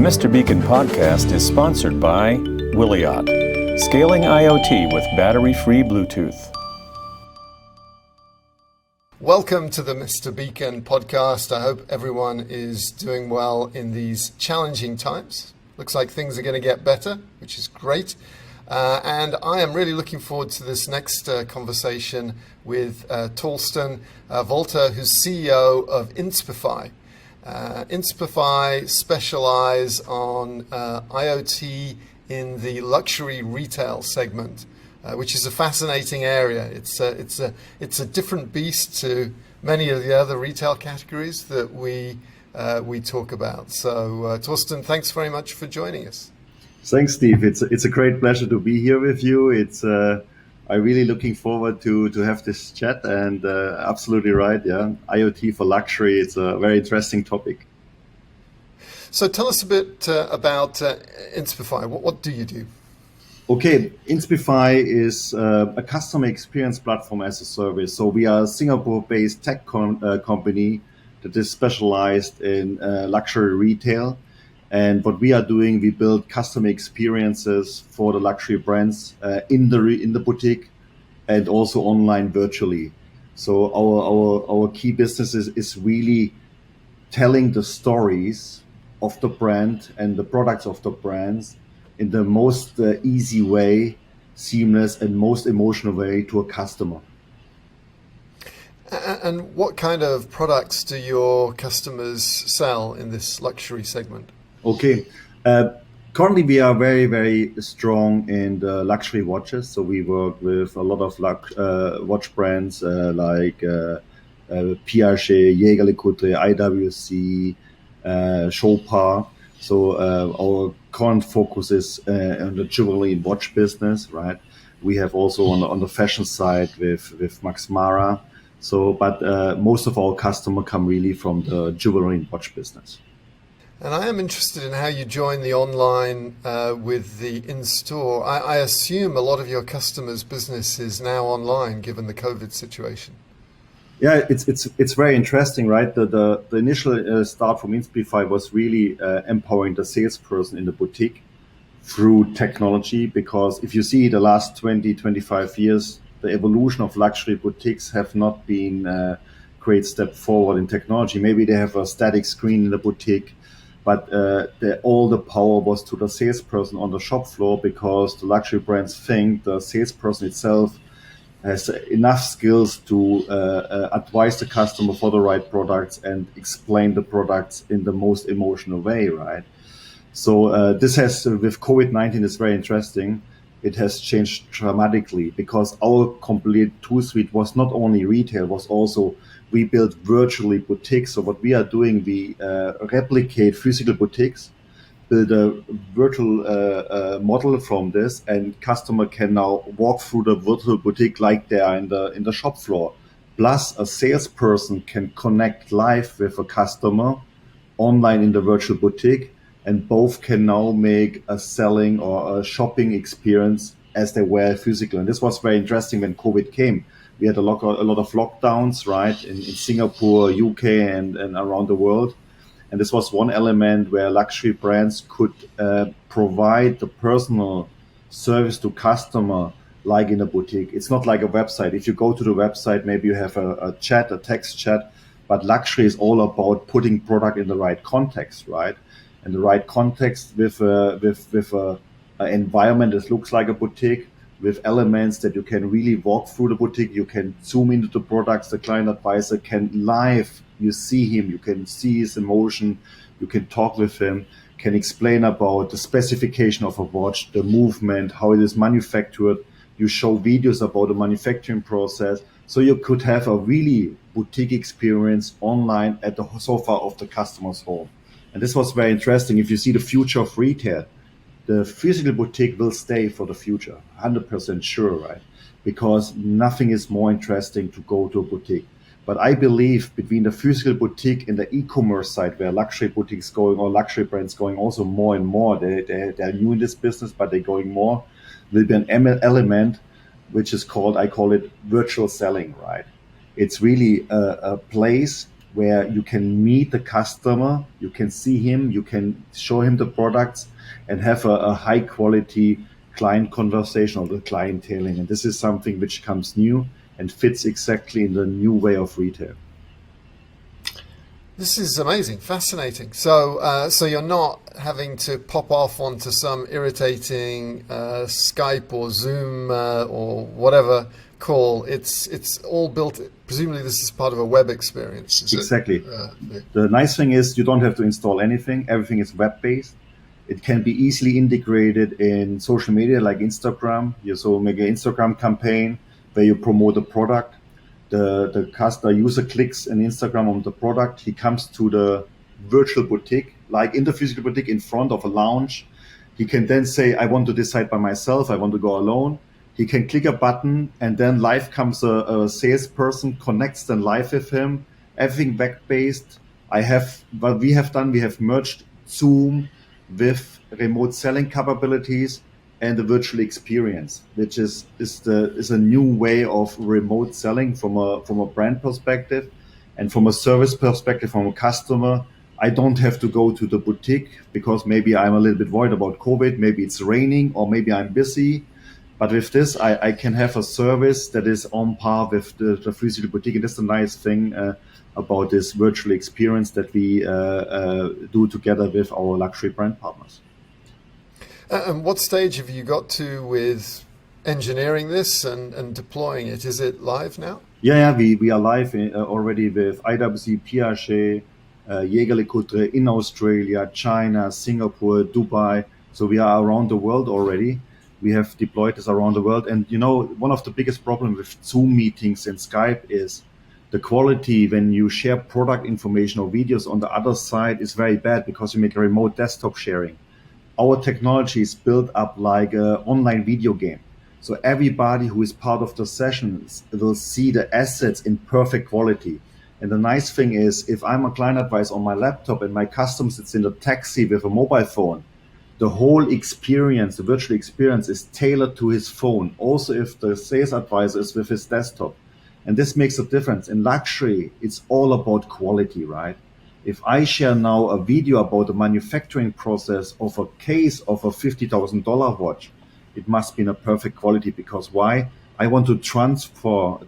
Mr. Beacon podcast is sponsored by Williot, scaling IoT with battery-free Bluetooth. Welcome to the Mr. Beacon podcast. I hope everyone is doing well in these challenging times. Looks like things are going to get better, which is great. And I am really looking forward to this next conversation with Torsten Wolter, who's CEO of Inspify. Inspify specialize on IoT in the luxury retail segment, which is a fascinating area. It's a different beast to many of the other retail categories that we talk about. So, Torsten, thanks very much for joining us. Thanks, Steve. It's a great pleasure to be here with you. I'm really looking forward to have this chat, and absolutely right. Yeah, IoT for luxury. It's a very interesting topic. So tell us a bit about Inspify. What do you do? Okay, Inspify is a customer experience platform as a service. So we are a Singapore-based tech company that is specialized in luxury retail. And what we are doing, we build customer experiences for the luxury brands in the boutique and also online virtually. So our key business is really telling the stories of the brand and the products of the brands in the most easy way, seamless and most emotional way to a customer. And what kind of products do your customers sell in this luxury segment? Okay. Currently, we are very, very strong in the luxury watches. So we work with a lot of watch brands like Piaget, Jaeger-LeCoultre, IWC, Chopard. So our current focus is on the jewelry and watch business, right? We have also on the fashion side with Max Mara. So, but most of our customers come really from the jewelry and watch business. And I am interested in how you join the online with the in-store. I assume a lot of your customers' business is now online, given the COVID situation. Yeah, it's very interesting, right? The initial start from Inspify was really empowering the salesperson in the boutique through technology, because if you see the last 20, 25 years, the evolution of luxury boutiques have not been a great step forward in technology. Maybe they have a static screen in the boutique, but all the power was to the salesperson on the shop floor, because the luxury brands think the salesperson itself has enough skills to advise the customer for the right products and explain the products in the most emotional way, right? So this has, with COVID-19, is very interesting. It has changed dramatically, because our complete tool suite was not only retail, was also, we built virtually boutiques. So what we are doing, we replicate physical boutiques, build a virtual model from this, and customer can now walk through the virtual boutique like they are in the shop floor. Plus, a salesperson can connect live with a customer online in the virtual boutique, and both can now make a selling or a shopping experience as they were physical. And this was very interesting when COVID came. We had a lot of lockdowns, right, in Singapore, UK, and around the world. And this was one element where luxury brands could provide the personal service to customer like in a boutique. It's not like a website. If you go to the website, maybe you have a chat, a text chat, but luxury is all about putting product in the right context, right? And the right context with a environment that looks like a boutique, with elements that you can really walk through the boutique. You can zoom into the products. The client advisor can live, you see him, you can see his emotion, you can talk with him, can explain about the specification of a watch, the movement, how it is manufactured. You show videos about the manufacturing process. So you could have a really boutique experience online at the sofa of the customer's home. And this was very interesting. If you see the future of retail, the physical boutique will stay for the future, 100% sure, right? Because nothing is more interesting to go to a boutique. But I believe between the physical boutique and the e-commerce side, where luxury boutiques going or luxury brands going also more and more, they're new in this business, but they're going more, will be an element which is called, I call it virtual selling, right? It's really a place where you can meet the customer, you can see him, you can show him the products, and have a high quality client conversation or the clienteling. And this is something which comes new and fits exactly in the new way of retail. This is amazing, fascinating. So you're not having to pop off onto some irritating Skype or Zoom or whatever call. It's all built. Presumably, this is part of a web experience. Exactly. The nice thing is you don't have to install anything. Everything is web-based. It can be easily integrated in social media like Instagram. You so make an Instagram campaign where you promote a product. The customer user clicks an Instagram on the product. He comes to the virtual boutique, like in the physical boutique in front of a lounge. He can then say, I want to decide by myself. I want to go alone. He can click a button and then live comes a salesperson, connects then live with him. Everything web-based. What we have done, we have merged Zoom with remote selling capabilities and the virtual experience, which is a new way of remote selling from a brand perspective and from a service perspective, from a customer. I don't have to go to the boutique because maybe I'm a little bit worried about COVID, maybe it's raining or maybe I'm busy. But with this, I can have a service that is on par with the physical boutique. And that's the nice thing about this virtual experience that we do together with our luxury brand partners. And what stage have you got to with engineering this and deploying it? Is it live now? Yeah, we are live already with IWC, Piaget, Jägerle-Coutret in Australia, China, Singapore, Dubai. So we are around the world already. We have deployed this around the world. And, one of the biggest problems with Zoom meetings and Skype is the quality when you share product information or videos on the other side is very bad because you make a remote desktop sharing. Our technology is built up like an online video game. So everybody who is part of the sessions will see the assets in perfect quality. And the nice thing is, if I'm a client advisor on my laptop and my customer sits in the taxi with a mobile phone, the whole experience, the virtual experience is tailored to his phone. Also, if the sales advisor is with his desktop. And this makes a difference. In luxury, it's all about quality, right? If I share now a video about the manufacturing process of a case of a $50,000 watch, it must be in a perfect quality because why? I want to transport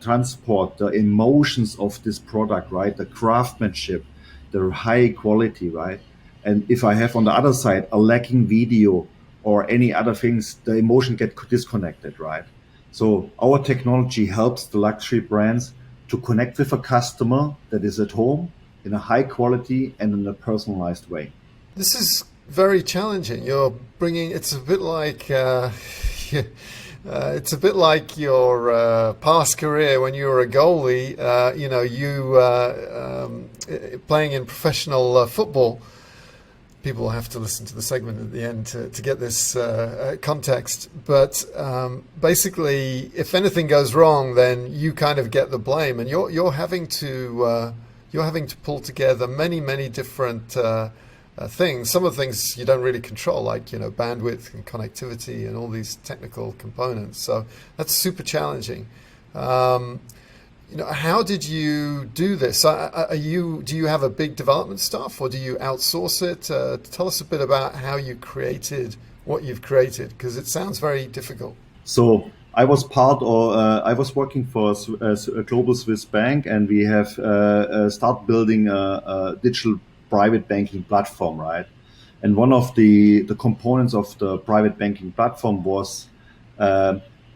the emotions of this product, right? The craftsmanship, the high quality, right? And if I have on the other side a lacking video or any other things, the emotion get disconnected, right? So our technology helps the luxury brands to connect with a customer that is at home in a high quality and in a personalized way. This is very challenging. It's a bit like your past career when you were a goalie. Playing in professional football. People have to listen to the segment at the end to get this context. But basically, if anything goes wrong, then you kind of get the blame, and you're having to pull together many different things. Some of the things you don't really control, like bandwidth and connectivity and all these technical components. So that's super challenging. How did you do this? Do you have a big development staff, or do you outsource it? Tell us a bit about how you created what you've created, because it sounds very difficult. So I was I was working for a global Swiss bank, and we have started building a digital private banking platform, right? And one of the components of the private banking platform was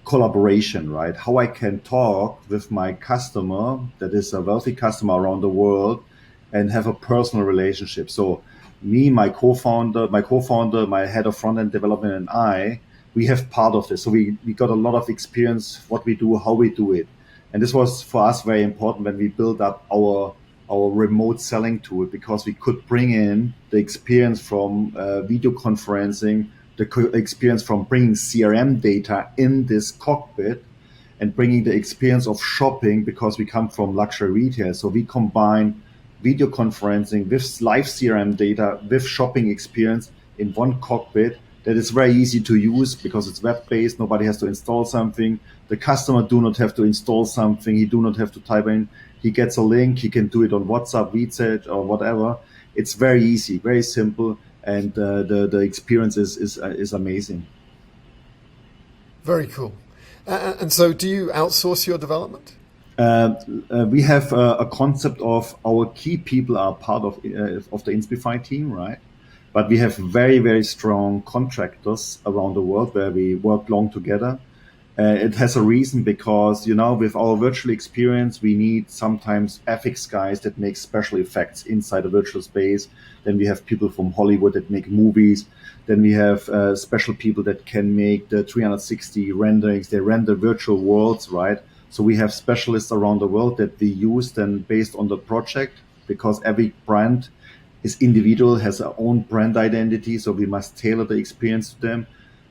collaboration, right? How I can talk with my customer that is a wealthy customer around the world and have a personal relationship. So me, my co-founder, my head of front-end development, and we have part of this. So we got a lot of experience, what we do, how we do it. And this was for us very important when we built up our remote selling tool, because we could bring in the experience from video conferencing, the experience from bringing CRM data in this cockpit, and bringing the experience of shopping, because we come from luxury retail. So we combine video conferencing with live CRM data with shopping experience in one cockpit that is very easy to use because it's web-based. Nobody has to install something. The customer do not have to install something. He do not have to type in. He gets a link. He can do it on WhatsApp, WeChat, or whatever. It's very easy, very simple, and the experience is amazing. Very cool. And so, do you outsource your development? We have a concept of our key people are part of the Inspify team, right? But we have very, very strong contractors around the world where we work long together. It has a reason because, with our virtual experience, we need sometimes FX guys that make special effects inside a virtual space. Then we have people from Hollywood that make movies. Then we have special people that can make the 360 renderings. They render virtual worlds, right? So we have specialists around the world that we use then based on the project, because every brand is individual, has their own brand identity. So we must tailor the experience to them.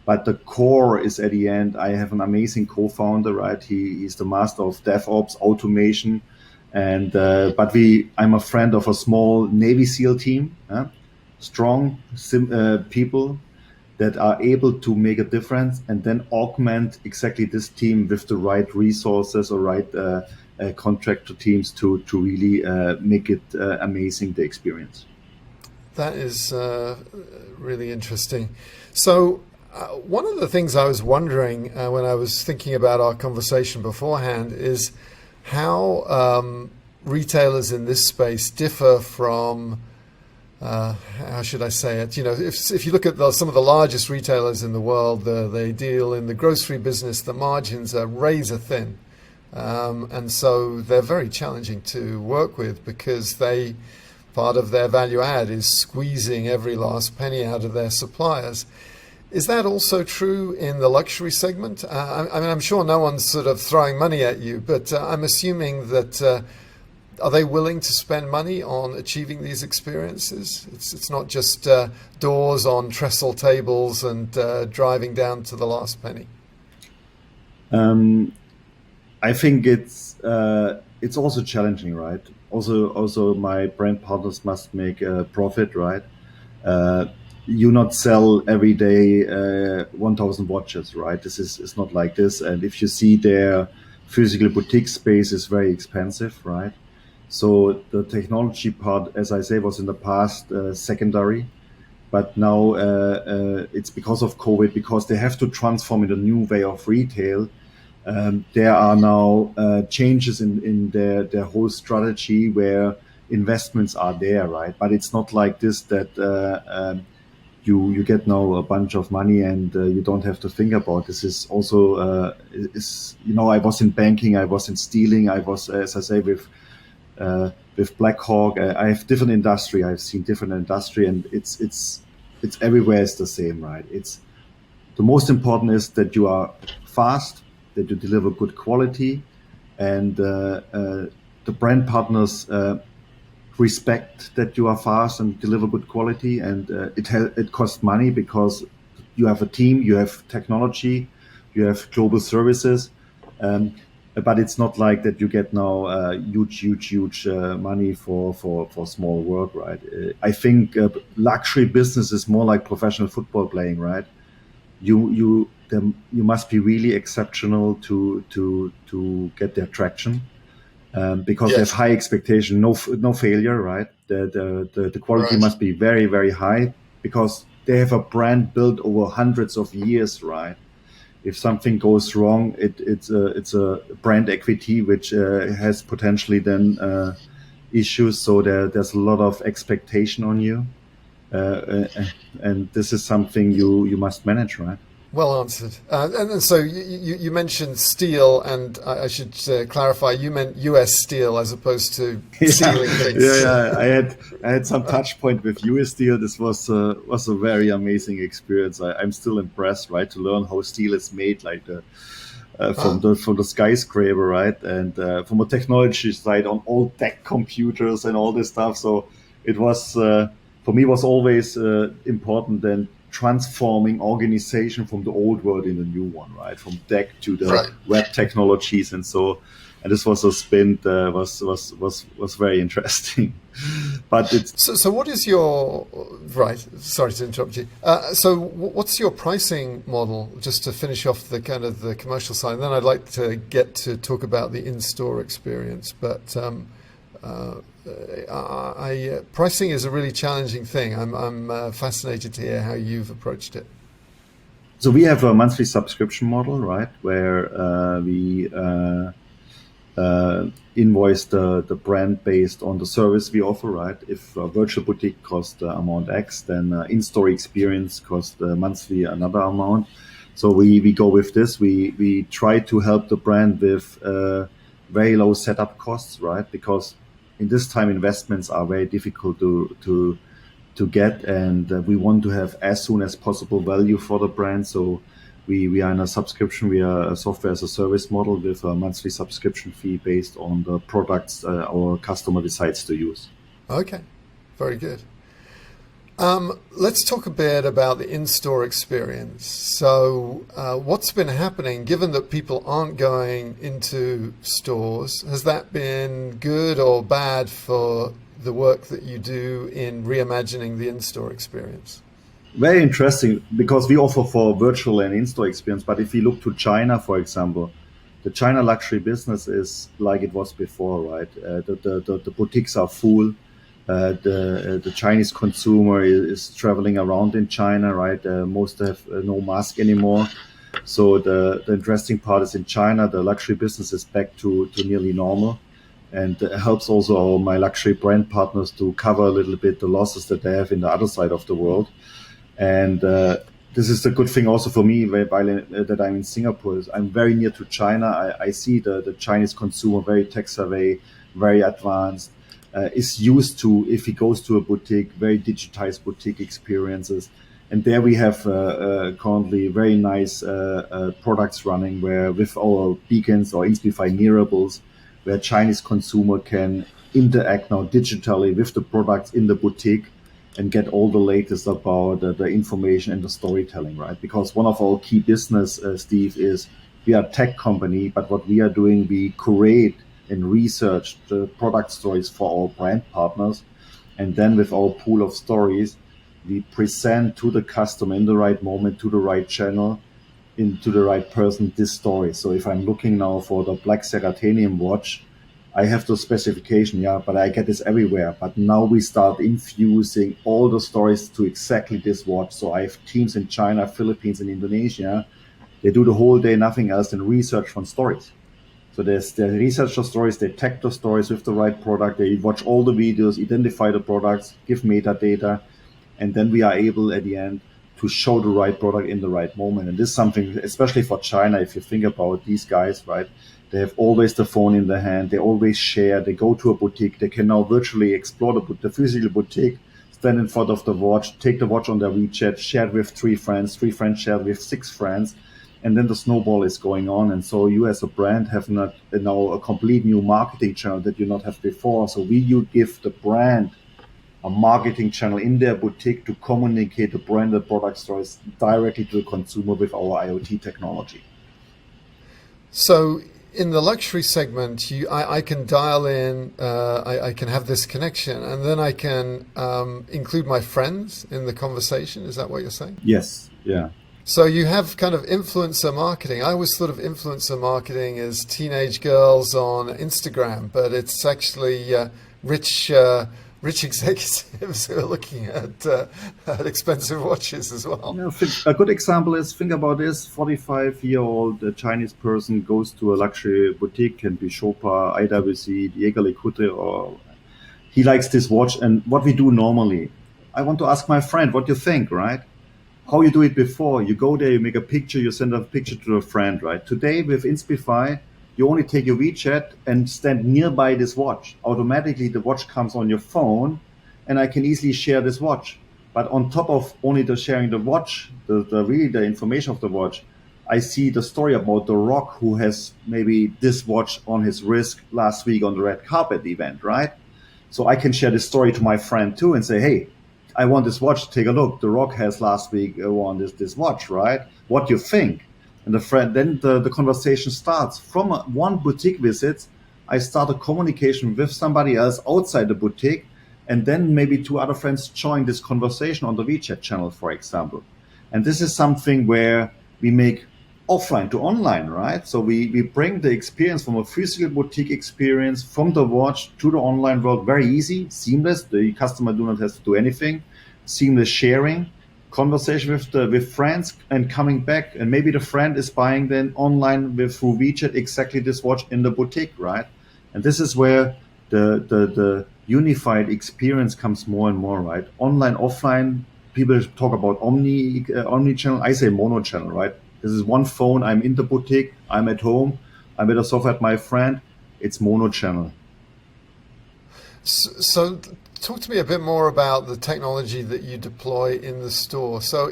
But the core is at the end. I have an amazing co-founder, right? He's the master of DevOps automation, and I'm a friend of a small Navy SEAL team, strong people that are able to make a difference, and then augment exactly this team with the right resources or right contractor teams to really make it amazing, the experience. That is really interesting. So. One of the things I was wondering when I was thinking about our conversation beforehand is how retailers in this space differ from, how should I say it? If you look at some of the largest retailers in the world, they deal in the grocery business, the margins are razor thin. And so they're very challenging to work with because part of their value add is squeezing every last penny out of their suppliers. Is that also true in the luxury segment? I'm sure no one's sort of throwing money at you, but I'm assuming that are they willing to spend money on achieving these experiences? It's not just doors on trestle tables and driving down to the last penny. I think it's also challenging, right? Also, my brand partners must make a profit, right? You not sell every day 1,000 watches, right? It's not like this. And if you see their physical boutique space is very expensive, right? So the technology part, as I say, was in the past secondary, but now it's because of COVID, because they have to transform in a new way of retail. There are now changes in their whole strategy where investments are there, right? But it's not like this that you get now a bunch of money and you don't have to think about this. Is also I was in banking, I was in stealing, I was, as I say, with Blackhawk. I have different industry. I've seen different industry, and it's everywhere is the same, right? It's the most important is that you are fast, that you deliver good quality, and the brand partners respect that you are fast and deliver good quality, and it costs money because you have a team, you have technology, you have global services, but it's not like that you get now huge money for small work, right? I think luxury business is more like professional football playing, right? You must be really exceptional to get their traction. Because they have high expectation, no failure, right? The quality must be very, very high because they have a brand built over hundreds of years, right? If something goes wrong, it's a brand equity which has potentially then issues. So there's a lot of expectation on you, and this is something you must manage, right? Well answered. And so you mentioned steel, and I should clarify, you meant US steel as opposed to stealing things. Yeah. I had some touch point with US steel. This was a very amazing experience. I'm still impressed, right, to learn how steel is made, like from the skyscraper, right, and from a technology side on all tech computers and all this stuff. So it was for me was always important then transforming organization from the old world in the new one, right? From tech to the web technologies and so. and this was a spin was very interesting. But it's So what is your, right, sorry to interrupt you. What's your pricing model, just to finish off the kind of the commercial side? And then I'd like to get to talk about the in-store experience. But pricing is a really challenging thing. I'm fascinated to hear how you've approached it. So we have a monthly subscription model, right, where we invoice the brand based on the service we offer, right? If a virtual boutique costs amount X, then in-store experience costs monthly another amount. So we go with this. We try to help the brand with very low setup costs, right? Because in this time, investments are very difficult to get, and we want to have as soon as possible value for the brand. So we are in a subscription. We are a software as a service model with a monthly subscription fee based on the products our customer decides to use. Okay, very good. Let's talk a bit about the in-store experience. So what's been happening, given that people aren't going into stores? Has that been good or bad for the work that you do in reimagining the in-store experience? Very interesting, because we offer for virtual and in-store experience. But if you look to China, for example, the China luxury business is like it was before, right? The boutiques are full. The Chinese consumer is traveling around in China, right? Most have no mask anymore. So the interesting part is in China, the luxury business is back to nearly normal. And it helps also my luxury brand partners to cover a little bit the losses that they have in the other side of the world. And this is a good thing also for me that I'm in Singapore. I'm very near to China. I see the Chinese consumer very tech savvy, very advanced, is used to, if he goes to a boutique, very digitized boutique experiences. And there we have currently very nice products running where with our beacons or Inspify nearables, where Chinese consumer can interact now digitally with the products in the boutique and get all the latest about the information and the storytelling, right? Because one of our key business, Steve, is we are a tech company, but what we are doing, we curate and research the product stories for our brand partners. And then with our pool of stories, we present to the customer in the right moment, to the right channel, into the right person, this story. So if I'm looking now for the black Ceratanium watch, I have the specification, yeah, but I get this everywhere. But now we start infusing all the stories to exactly this watch. So I have teams in China, Philippines, and Indonesia. They do the whole day nothing else than research from stories. So they research the stories, they tag the stories with the right product, they watch all the videos, identify the products, give metadata, and then we are able at the end to show the right product in the right moment. And this is something, especially for China, if you think about these guys, right? They have always the phone in their hand. They always share. They go to a boutique. They can now virtually explore the physical boutique, stand in front of the watch, take the watch on their WeChat, share it with three friends share it with 6 friends, and then the snowball is going on. And so you as a brand have now a complete new marketing channel that you not have before. So you give the brand a marketing channel in their boutique to communicate the branded product stories directly to the consumer with our IoT technology. So in the luxury segment, I can dial in, I can have this connection, and then I can include my friends in the conversation. Is that what you're saying? Yes, yeah. So you have kind of influencer marketing. I always thought of influencer marketing as teenage girls on Instagram, but it's actually rich executives who are looking at expensive watches as well. Yeah, a good example is, think about this, 45-year-old Chinese person goes to a luxury boutique, can be Chopin, IWC, Jägerle-Coutret, or he likes this watch. And what we do normally, I want to ask my friend, what you think, right? How you do it before, you go there, you make a picture, you send a picture to a friend, right? Today with Inspify, you only take your WeChat and stand nearby this watch. Automatically, the watch comes on your phone, and I can easily share this watch. But on top of only the sharing the watch, the information of the watch, I see the story about The Rock, who has maybe this watch on his wrist last week on the red carpet event, right? So I can share this story to my friend too and say, hey, I want this watch, take a look. The Rock has last week worn this watch, right? What do you think? And then the conversation starts. From one boutique visit, I start a communication with somebody else outside the boutique, and then maybe two other friends join this conversation on the WeChat channel, for example. And this is something where we make offline to online, right? So we bring the experience from a physical boutique experience from the watch to the online world very easy, seamless. The customer do not have to do anything, seamless sharing, conversation with friends and coming back, and maybe the friend is buying then online through WeChat exactly this watch in the boutique, right? And this is where the unified experience comes more and more, right? Online, offline. People talk about omni channel. I say mono channel, right? This is one phone. I'm in the boutique. I'm at home. I'm at a sofa at my friend. It's mono channel. So talk to me a bit more about the technology that you deploy in the store. So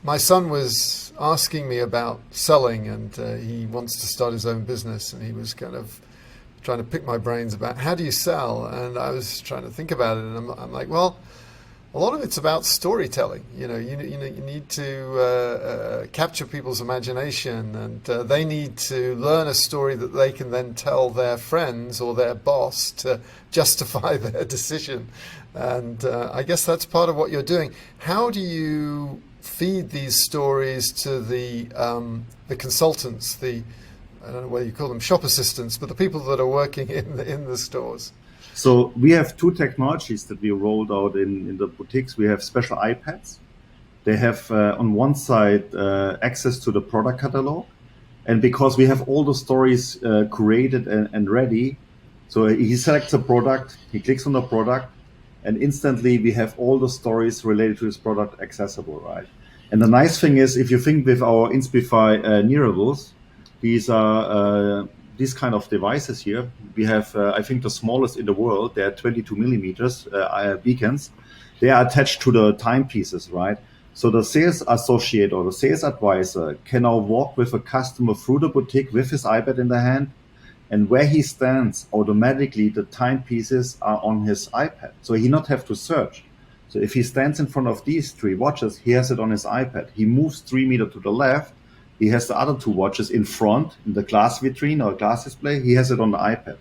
my son was asking me about selling, and he wants to start his own business, and he was kind of trying to pick my brains about how do you sell, and I was trying to think about it, and I'm like, well, a lot of it's about storytelling. You need to capture people's imagination, and they need to learn a story that they can then tell their friends or their boss to justify their decision. And I guess that's part of what you're doing. How do you feed these stories to the consultants, I don't know whether you call them shop assistants, but the people that are working in the stores? So we have two technologies that we rolled out in the boutiques. We have special iPads. They have on one side access to the product catalog. And because we have all the stories curated and ready, so he selects a product, he clicks on the product, and instantly we have all the stories related to his product accessible, right? And the nice thing is, if you think with our Inspify Nearables, these are these kind of devices here. We have, I think, the smallest in the world. They're 22 millimeters beacons. They are attached to the timepieces, right? So the sales associate or the sales advisor can now walk with a customer through the boutique with his iPad in the hand, and where he stands, automatically the timepieces are on his iPad. So he not have to search. So if he stands in front of these three watches, he has it on his iPad. He moves 3 meters to the left, he has the other two watches in front, in the glass vitrine or glass display. He has it on the iPad.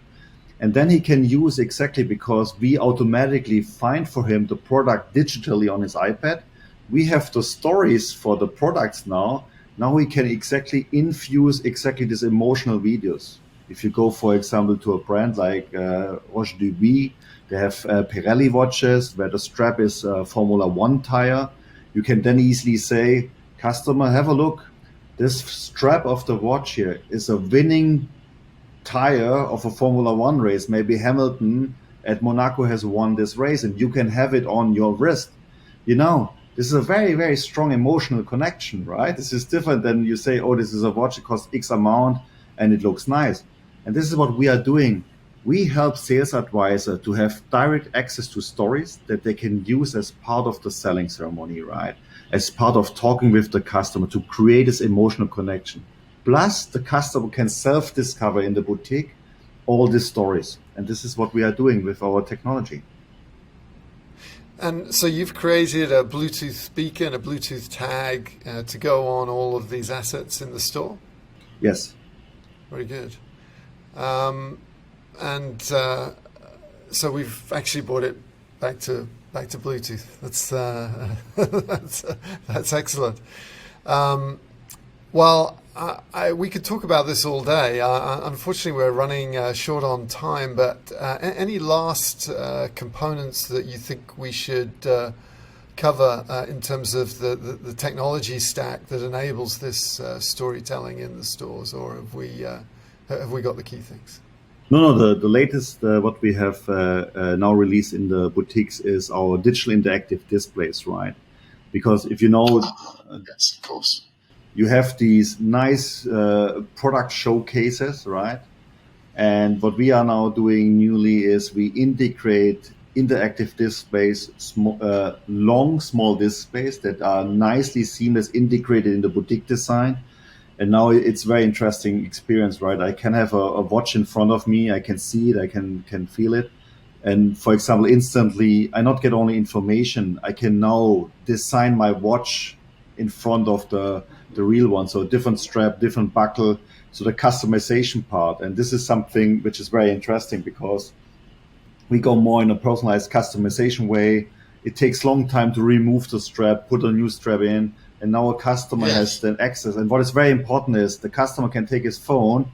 And then he can use exactly, because we automatically find for him the product digitally on his iPad. We have the stories for the products now. Now we can exactly infuse exactly these emotional videos. If you go, for example, to a brand like Roche Dubuis, they have Pirelli watches where the strap is Formula One tire. You can then easily say, customer, have a look. This strap of the watch here is a winning tire of a Formula One race. Maybe Hamilton at Monaco has won this race, and you can have it on your wrist. This is a very, very strong emotional connection, right? This is different than you say, oh, this is a watch, it costs X amount and it looks nice. And this is what we are doing. We help sales advisor to have direct access to stories that they can use as part of the selling ceremony, right? As part of talking with the customer to create this emotional connection. Plus, the customer can self-discover in the boutique all these stories. And this is what we are doing with our technology. And so you've created a Bluetooth beacon, a Bluetooth tag to go on all of these assets in the store? Yes. Very good. So we've actually brought it back to Bluetooth. That's excellent. We could talk about this all day. Unfortunately, we're running short on time. But any last components that you think we should cover in terms of the technology stack that enables this storytelling in the stores, or have we got the key things? No. The latest what we have now released in the boutiques is our digital interactive displays, right? Because if you know, Yes, of course. You have these nice product showcases, right? And what we are now doing newly is we integrate interactive displays, long, small displays that are nicely seamless, integrated in the boutique design. And now it's very interesting experience, right? I can have a watch in front of me. I can see it. I can feel it. And for example, instantly, I not get only information. I can now design my watch in front of the real one. So different strap, different buckle, So the customization part, and this is something which is very interesting because we go more in a personalized customization way. It takes long time to remove the strap, put a new strap in, and now a customer has then access. And what is very important is the customer can take his phone,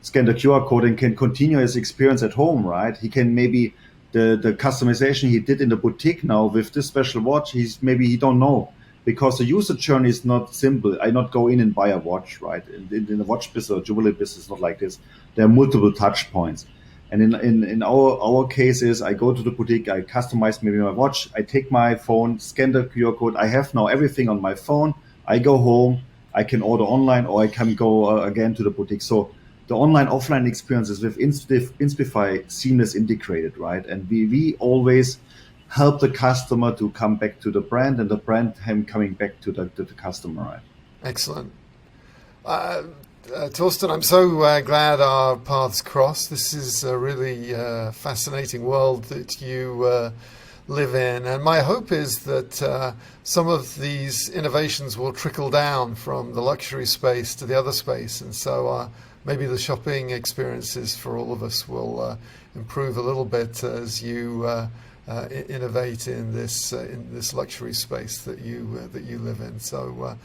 scan the QR code, and can continue his experience at home, right? He can maybe the customization he did in the boutique now with this special watch, he don't know because the user journey is not simple. I not go in and buy a watch, right? In the watch business or jewelry business, not like this. There are multiple touch points. And in our cases, I go to the boutique, I customize maybe my watch, I take my phone, scan the QR code. I have now everything on my phone. I go home, I can order online, or I can go again to the boutique. So the online offline experiences with Inspify seamless integrated, right? And we always help the customer to come back to the brand, and the brand him coming back to the customer, right? Excellent. Torsten, I'm so glad our paths cross. This is a really fascinating world that you live in. And my hope is that some of these innovations will trickle down from the luxury space to the other space. And so maybe the shopping experiences for all of us will improve a little bit as you innovate in this luxury space that you live in. So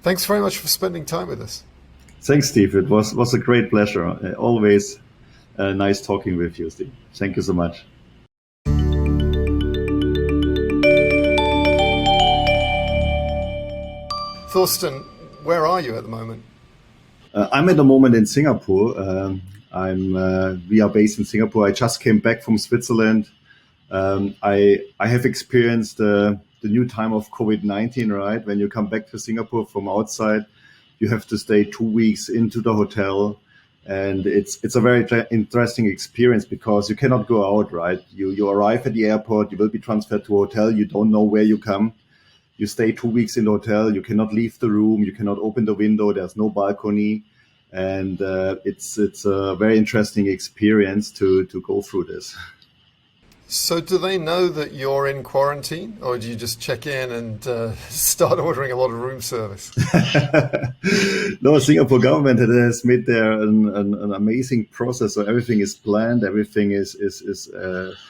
thanks very much for spending time with us. Thanks, Steve. It was a great pleasure. Always nice talking with you, Steve. Thank you so much. Thorsten, where are you at the moment? I'm at the moment in Singapore. We are based in Singapore. I just came back from Switzerland. I have experienced the new time of COVID-19, right? When you come back to Singapore from outside, you have to stay 2 weeks into the hotel, and it's a very interesting experience because you cannot go out, right? You arrive at the airport, you will be transferred to a hotel, you don't know where you come. You stay 2 weeks in the hotel, you cannot leave the room, you cannot open the window, there's no balcony, and it's a very interesting experience to go through this. So do they know that you're in quarantine, or do you just check in and start ordering a lot of room service? No, Singapore government has made there an amazing process. So everything is planned, everything is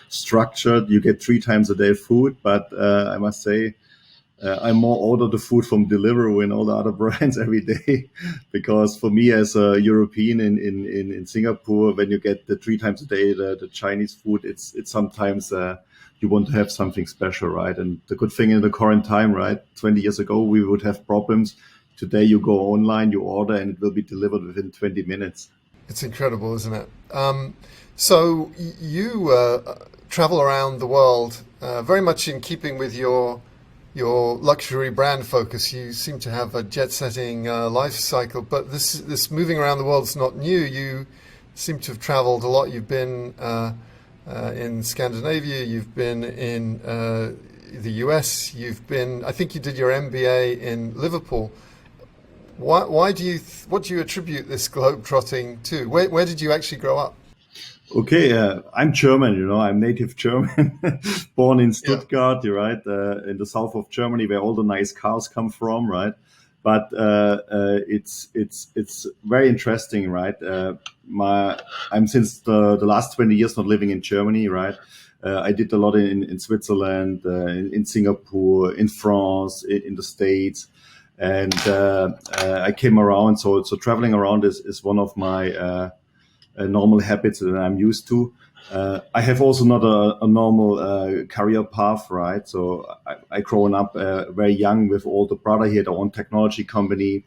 structured. You get 3 times a day food, but I must say, I more order the food from Deliveroo and all the other brands every day, because for me as a European in Singapore, when you get the 3 times a day the Chinese food, it's sometimes you want to have something special, right? And the good thing in the current time, right? 20 years ago we would have problems. Today you go online, you order, and it will be delivered within 20 minutes. It's incredible, isn't it? So you travel around the world, very much in keeping with your luxury brand focus. You seem to have a jet-setting life cycle, but this moving around the world is not new. You seem to have traveled a lot. You've been in Scandinavia, you've been in the US, I think you did your MBA in Liverpool. What do you attribute this globe-trotting to? Where did you actually grow up? Okay, I'm German, I'm native German, born in Stuttgart, you're right, in the south of Germany, where all the nice cars come from, right? But it's very interesting, right? I'm since the last 20 years not living in Germany, right? I did a lot in Switzerland, in Singapore, in France, in the States, and I came around. So traveling around is one of my normal habits that I'm used to. I have also not a normal career path, right? So I grown up very young with older brother. He had our own technology company.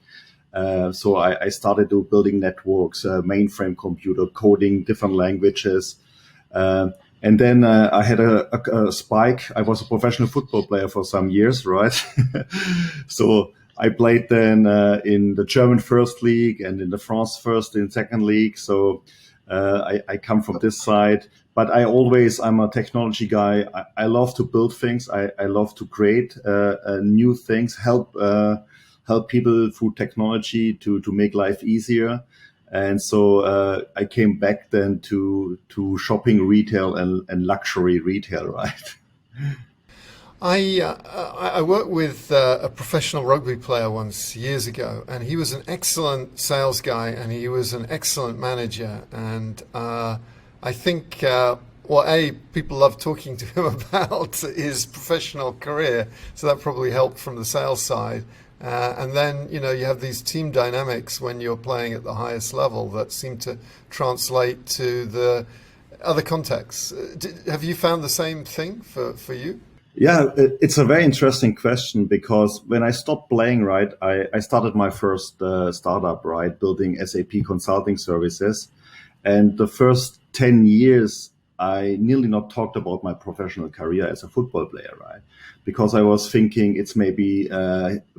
So I started building networks, mainframe computer, coding different languages. And then I had a spike. I was a professional football player for some years, right? So I played then in the German first league and in the France first and second league. So I come from this side, but I'm a technology guy. I love to build things. I love to create new things, help people through technology to make life easier. And so I came back then to shopping retail and luxury retail, right? I worked with a professional rugby player once years ago, and he was an excellent sales guy, and he was an excellent manager. And I think, people love talking to him about his professional career, so that probably helped from the sales side. And then, you have these team dynamics when you're playing at the highest level that seem to translate to the other contexts. Have you found the same thing for you? Yeah, it's a very interesting question because when I stopped playing, right, I started my first startup, right, building SAP consulting services. And the first 10 years, I nearly not talked about my professional career as a football player, right? Because I was thinking it's maybe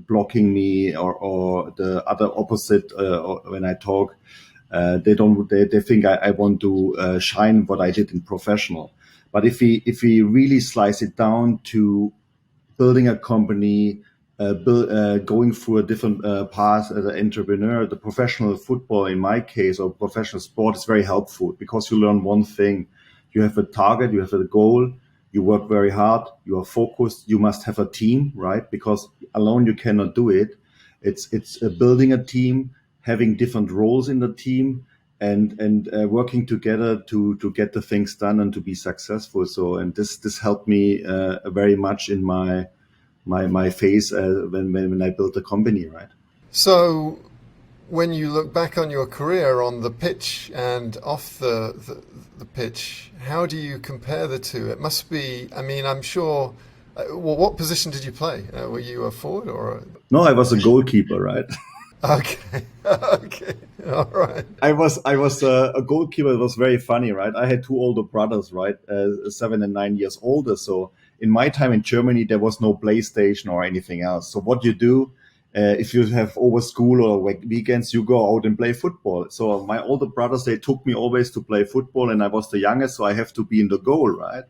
blocking me or the other opposite when I talk. They think I want to shine what I did in professional. But if we really slice it down to building a company, going through a different path as an entrepreneur, the professional football, in my case, or professional sport is very helpful because you learn one thing. You have a target, you have a goal, you work very hard, you are focused, you must have a team, right? Because alone you cannot do it. It's building a team, having different roles in the team, and working together to get the things done and to be successful. So, and this helped me very much in my phase when I built the company, right? So, when you look back on your career on the pitch and off the pitch, how do you compare the two? It must be, I mean, I'm sure. Well, what position did you play? Were you a forward or? No, I was a goalkeeper, right? Okay, okay, all right. I was a goalkeeper. It was very funny, right? I had two older brothers, right, 7 and 9 years older. So in my time in Germany, there was no PlayStation or anything else. So what you do, if you have over school or weekends, you go out and play football. So my older brothers, they took me always to play football, and I was the youngest, so I have to be in the goal, right?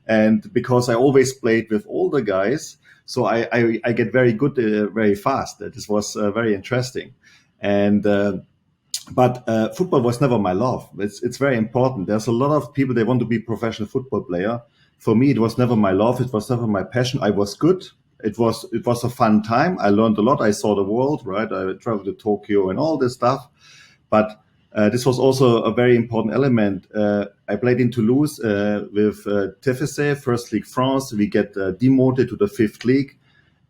And because I always played with older guys, so I get very good very fast. This was very interesting. And but football was never my love. It's very important. There's a lot of people, they want to be professional football player. For me, it was never my love. It was never my passion. I was good. It was a fun time. I learned a lot. I saw the world, right? I traveled to Tokyo and all this stuff. But this was also a very important element. I played in Toulouse with TFC, First League France. We get demoted to the fifth league.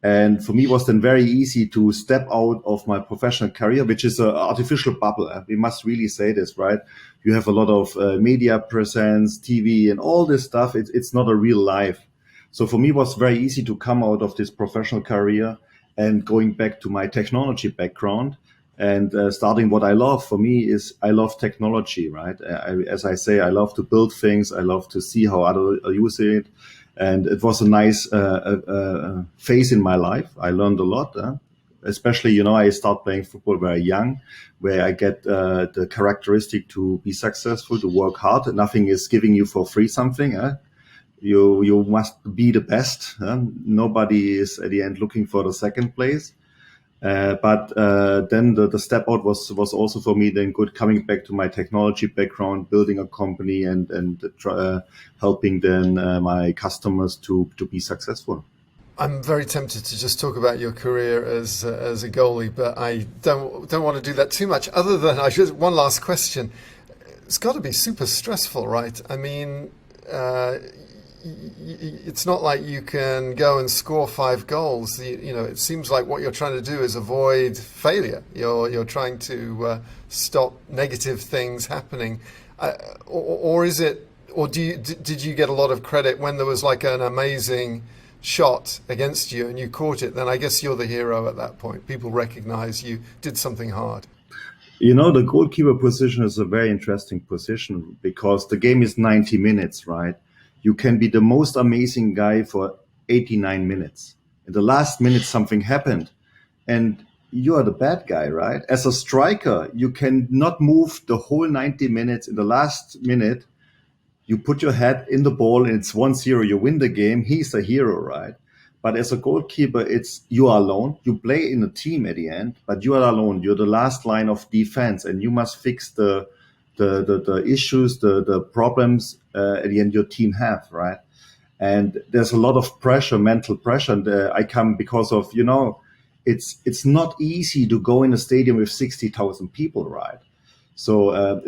And for me, it was then very easy to step out of my professional career, which is an artificial bubble. We must really say this, right? You have a lot of media presence, TV, and all this stuff. It's not a real life. So for me, it was very easy to come out of this professional career and going back to my technology background and starting what I love. For me is I love technology, right? As I say, I love to build things. I love to see how others are using it. And it was a nice phase in my life. I learned a lot, especially, I start playing football very young, where I get the characteristic to be successful, to work hard. Nothing is giving you for free something. You must be the best. Nobody is at the end looking for the second place. But then the step out was also for me then good, coming back to my technology background, building a company and helping then my customers to be successful. I'm very tempted to just talk about your career as a goalie, but I don't want to do that too much. Other than one last question. It's got to be super stressful, right? I mean, it's not like you can go and score 5 goals. It seems like what you're trying to do is avoid failure. You're trying to stop negative things happening, or is it? Or did you get a lot of credit when there was like an amazing shot against you and you caught it? Then I guess you're the hero at that point. People recognize you did something hard. The goalkeeper position is a very interesting position because the game is 90 minutes, right? You can be the most amazing guy for 89 minutes. In the last minute, something happened and you are the bad guy, right? As a striker, you can not move the whole 90 minutes. In the last minute, you put your head in the ball and it's 1-0, you win the game. He's the hero, right? But as a goalkeeper, you are alone. You play in a team at the end, but you are alone. You're the last line of defense and you must fix the issues, the problems at the end your team have, right? and there's a lot of pressure, mental pressure, and I come because of, it's not easy to go in a stadium with 60,000 people, right? So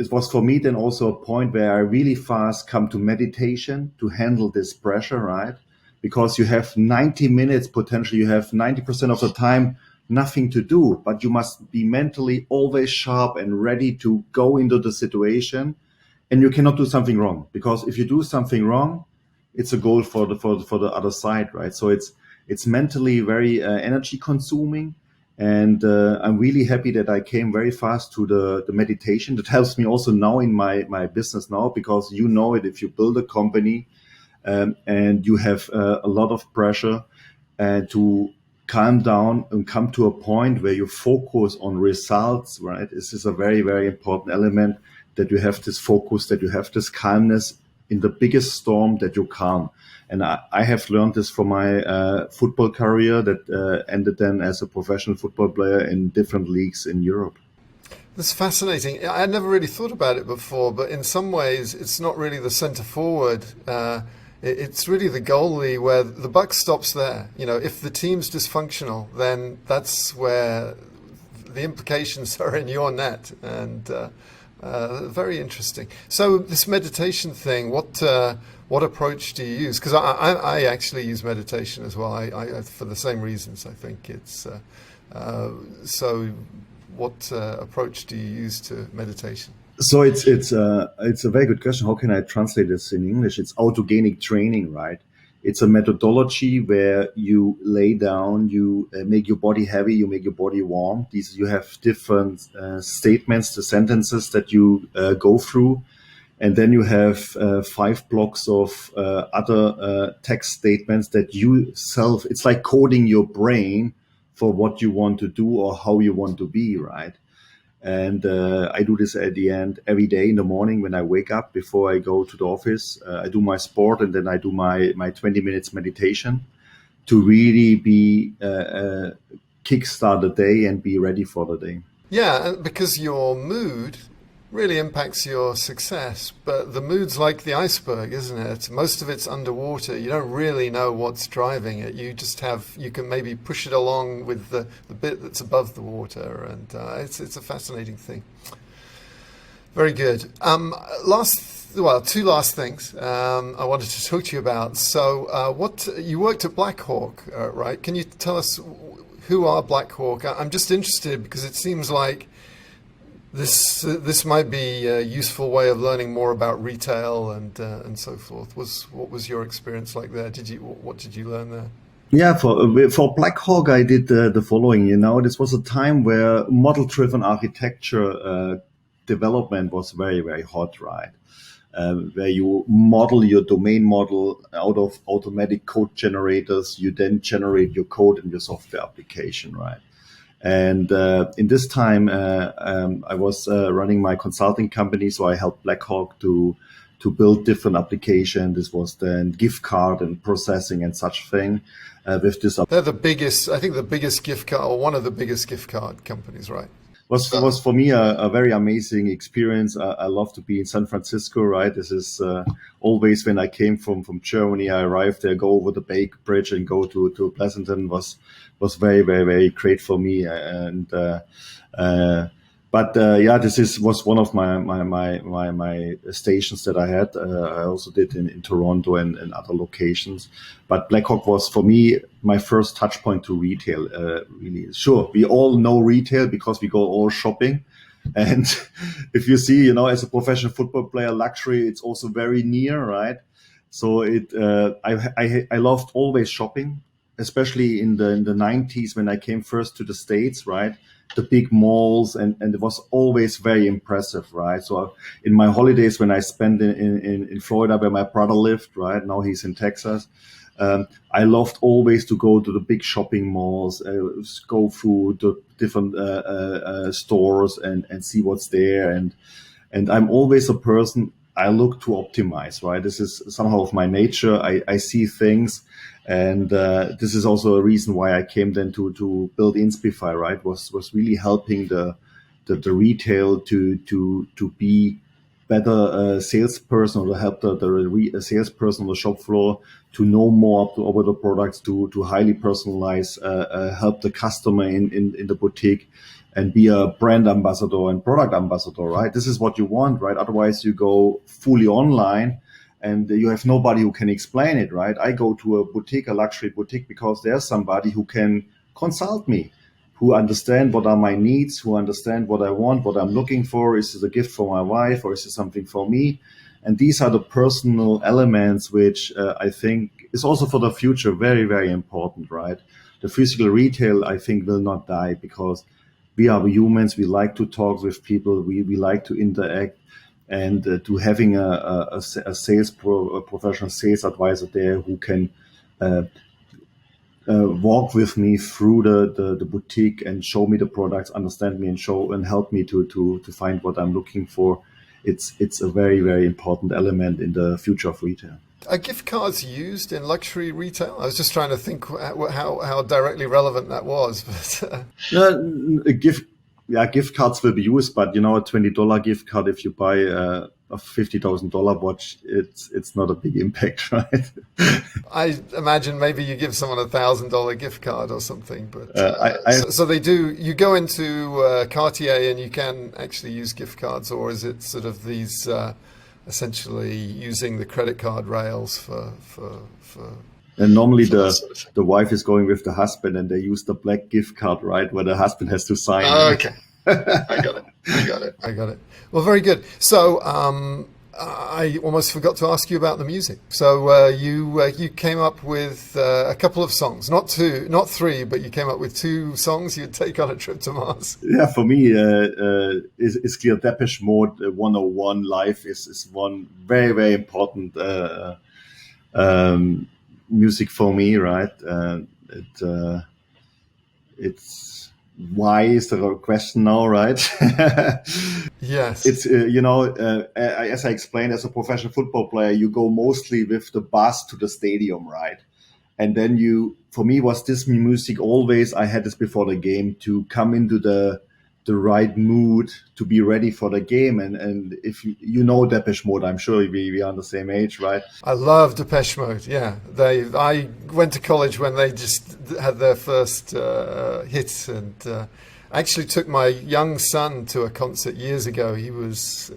it was for me then also a point where I really fast come to meditation to handle this pressure, right? Because you have 90 minutes, potentially you have 90% of the time nothing to do, but you must be mentally always sharp and ready to go into the situation, and you cannot do something wrong, because if you do something wrong, it's a goal for the other side, right? So it's mentally very energy consuming, and I'm really happy that I came very fast to the meditation. That helps me also now in my business now, because if you build a company and you have a lot of pressure, to calm down and come to a point where you focus on results, right? This is a very, very important element, that you have this focus, that you have this calmness in the biggest storm, that you calm. And I have learned this from my football career that ended then as a professional football player in different leagues in Europe. That's fascinating. I had never really thought about it before, but in some ways, it's not really the centre forward. It's really the goalie, where the buck stops there. If the team's dysfunctional, then that's where the implications are in your net. And very interesting. So this meditation thing, what approach do you use? Because I actually use meditation as well. I for the same reasons. I think it's so. What approach do you use to meditation? So it's a very good question. How can I translate this in English? It's autogenic training, right? It's a methodology where you lay down, you make your body heavy, you make your body warm. You have different statements, the sentences that you go through, and then you have 5 blocks of other text statements that it's like coding your brain for what you want to do or how you want to be, right? And I do this at the end every day in the morning when I wake up before I go to the office. I do my sport, and then I do my 20 minutes meditation to really be kickstart the day and be ready for the day. Yeah, because your mood really impacts your success, but the mood's like the iceberg, isn't it? Most of it's underwater. You don't really know what's driving it. You can maybe push it along with the bit that's above the water, and it's a fascinating thing. Very good. Two last things I wanted to talk to you about. So you worked at Blackhawk, right? Can you tell us who are Blackhawk? I'm just interested because it seems like this might be a useful way of learning more about retail and so forth. What was your experience like there? What did you learn there? Yeah, for Blackhawk, I did the following. This was a time where model-driven architecture development was very, very hot, right? Where you model your domain model out of automatic code generators. You then generate your code in your software application, right? And in this time, I was running my consulting company, so I helped Blackhawk to build different applications. This was then gift card and processing and such thing. With this, they're the biggest. I think the biggest gift card, or one of the biggest gift card companies, right? Was for me a very amazing experience. I love to be in San Francisco, right? This is always when I came from Germany, I arrived there, go over the Bay Bridge and go to Pleasanton was very, very, very great for me. And this was one of my stations that I had. I also did in Toronto and other locations. But Blackhawk was for me my first touch point to retail. Really, sure, we all know retail because we go all shopping. And if you see, as a professional football player, luxury, it's also very near, right? So I loved always shopping, especially in the 90s when I came first to the States, right? The big malls, and it was always very impressive, right? So in my holidays when I spent in Florida where my brother lived, right? Now he's in Texas. I loved always to go to the big shopping malls, go through the different stores and see what's there. And I'm always a person, I look to optimize, right? This is somehow of my nature. I see things. And this is also a reason why I came then to build Inspify, right? Was really helping the retail to be better salesperson, or to help the salesperson on the shop floor to know more about the products, to highly personalize, help the customer in the boutique, and be a brand ambassador and product ambassador, right? This is what you want, right? Otherwise, you go fully online and you have nobody who can explain it, right? I go to a boutique, a luxury boutique, because there's somebody who can consult me, who understand what are my needs, who understand what I want, what I'm looking for. Is this a gift for my wife, or is this something for me? And these are the personal elements which I think is also for the future very, very important, right? The physical retail, I think, will not die, because we are humans. We like to talk with people. We like to interact. And to having a professional sales advisor there who can walk with me through the boutique and show me the products, understand me, and help me to find what I'm looking for. It's a very, very important element in the future of retail. Are gift cards used in luxury retail? I was just trying to think how directly relevant that was. But gift cards will be used, but a $20 gift card, if you buy a $50,000 watch, it's not a big impact, right? I imagine maybe you give someone $1,000 gift card or something, but so they do. You go into Cartier and you can actually use gift cards, or is it sort of these essentially using the credit card rails for And normally the wife is going with the husband, and they use the black gift card, right, where the husband has to sign. Oh, okay. I got it. Well, very good. So I almost forgot to ask you about the music. So you came up with a couple of songs, not three, but you came up with 2 songs you'd take on a trip to Mars. Yeah, for me, it's clear. Depeche Mode 101 Live is one very, very important music for me, right? It's why is the question now, right? Yes. It's as I explained, as a professional football player, you go mostly with the bus to the stadium, right? And then for me, was this music always? I had this before the game to come into the right mood to be ready for the game. And if you know Depeche Mode, I'm sure we are on the same age, right? I love Depeche Mode. Yeah, I went to college when they just had their first hit, and I actually took my young son to a concert years ago. He was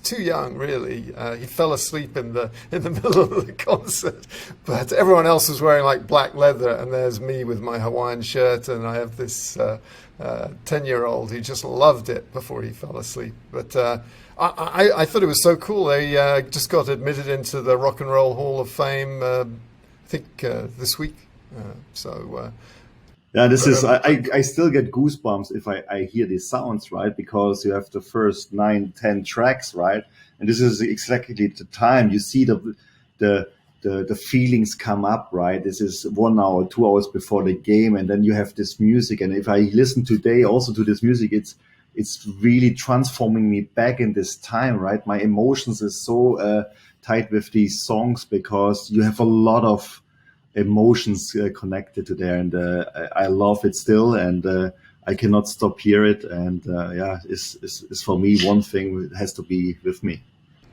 too young, really. He fell asleep in the middle of the concert, but everyone else was wearing like black leather, and there's me with my Hawaiian shirt, and I have this 10-year-old who just loved it before he fell asleep. But I thought it was so cool. They just got admitted into the Rock and Roll Hall of Fame, I think this week. Yeah, this is, I still get goosebumps if I hear these sounds, right? Because you have the first 9-10 tracks, right? And this is exactly the time you see the feelings come up, right? This is 1 hour, 2 hours before the game, and then you have this music. And if I listen today also to this music, it's really transforming me back in this time, right? My emotions is so tight with these songs, because you have a lot of emotions connected to there, and I love it still, and I cannot stop hear it. And it's for me one thing that has to be with me.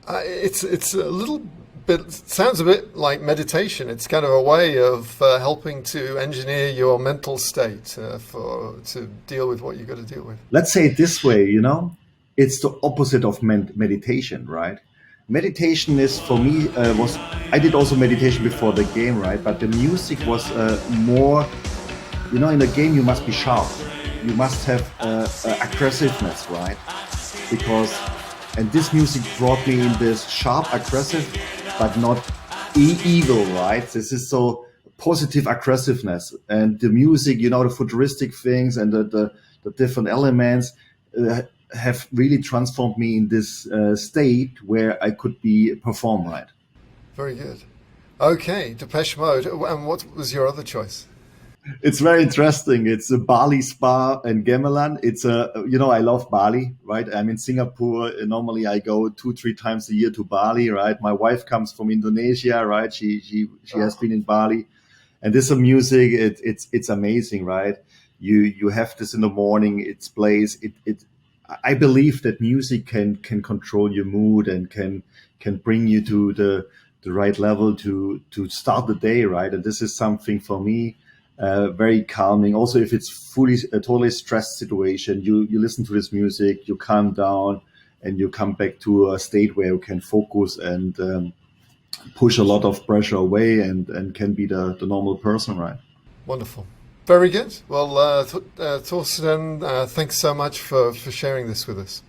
It's a little bit, sounds a bit like meditation. It's kind of a way of helping to engineer your mental state to deal with what you've got to deal with. Let's say it this way, it's the opposite of meditation, right? Meditation is, for me, I did also meditation before the game, right? But the music was more, in the game you must be sharp. You must have aggressiveness, right? And this music brought me in this sharp, aggressive, but not evil, right? This is so positive aggressiveness. And the music, the futuristic things and the different elements have really transformed me in this state where I could perform, right? Very good. Okay, Depeche Mode. And what was your other choice? It's very interesting. It's a Bali Spa and Gamelan. It's I love Bali, right? I'm in Singapore. Normally I go 2-3 times a year to Bali, right? My wife comes from Indonesia, right? She has been in Bali, and this music, it's amazing, right? You have this in the morning. It plays. I believe that music can control your mood and can bring you to the right level to start the day, right? And this is something for me very calming. Also, if it's fully a totally stressed situation, you listen to this music, you calm down, and you come back to a state where you can focus and push a lot of pressure away and can be the normal person, right? Wonderful. Very good. Well, Thorsten, thanks so much for sharing this with us.